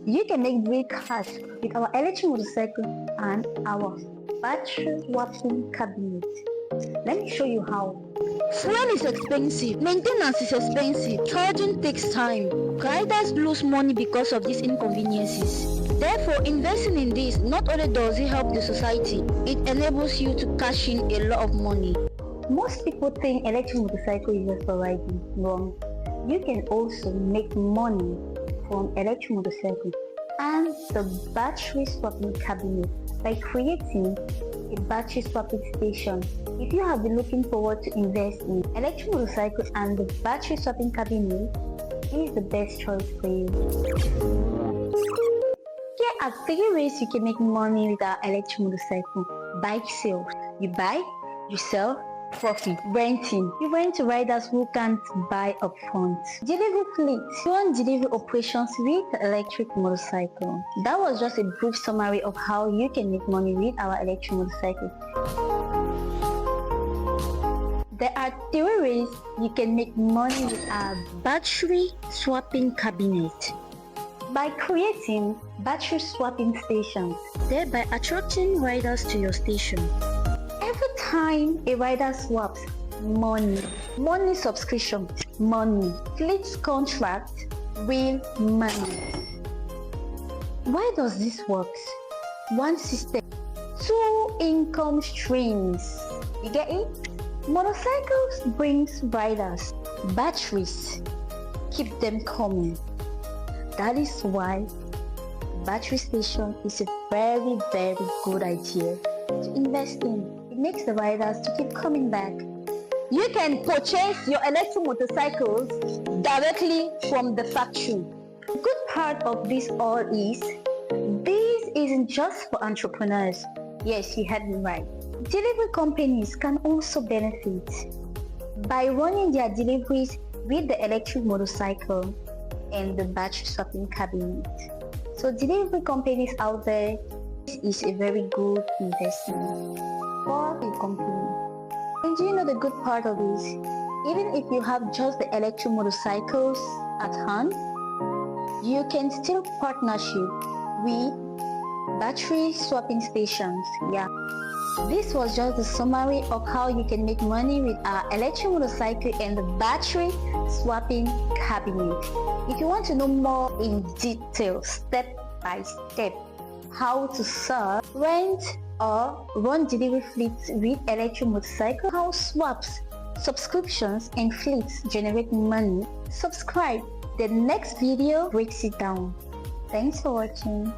You can make great cash with our electric motorcycle and our battery swapping cabinet. Let me show you how. Fuel is expensive, maintenance is expensive, charging takes time. Riders lose money because of these inconveniences. Therefore, investing in this not only does it help the society, it enables you to cash in a lot of money. Most people think electric motorcycle is just for riding. Wrong. You can also make money from electric motorcycle and the battery swapping cabinet by creating a battery swapping station. If you have been looking forward to invest in electric motorcycle and the battery swapping cabinet, is the best choice for you. Here are 3 ways you can make money with our electric motorcycle. Bike sales. You buy, you sell, profit. Renting. You rent to riders who can't buy upfront. Delivery fleet. You run delivery operations with the electric motorcycle. That was just a brief summary of how you can make money with our electric motorcycle. There are 3 ways you can make money with our battery swapping cabinet. By creating battery swapping stations, Thereby attracting riders to your station. every time a rider swaps, money subscription, money, fleet contract, real money. Why does this work? One system, 2 income streams. You get it? Motorcycles brings riders, batteries keep them coming. That is why battery station is a very good idea to invest in. It makes the riders to keep coming back. You can purchase your electric motorcycles directly from the factory. The good part of this all is, this isn't just for entrepreneurs. Yes, you heard me right. Delivery companies can also benefit by running their deliveries with the electric motorcycle and the battery swapping cabinet. So delivery companies out there, this is a very good investment for a company. And do you know the good part of this? Even if you have just the electric motorcycles at hand, you can still partnership with battery swapping stations. Yeah. This was just the summary of how you can make money with our electric motorcycle and the battery swapping cabinet. If you want to know more in detail, step by step, how to sell, rent or run delivery fleets with electric motorcycle, how swaps, subscriptions and fleets generate money, subscribe. The next video breaks it down. Thanks for watching.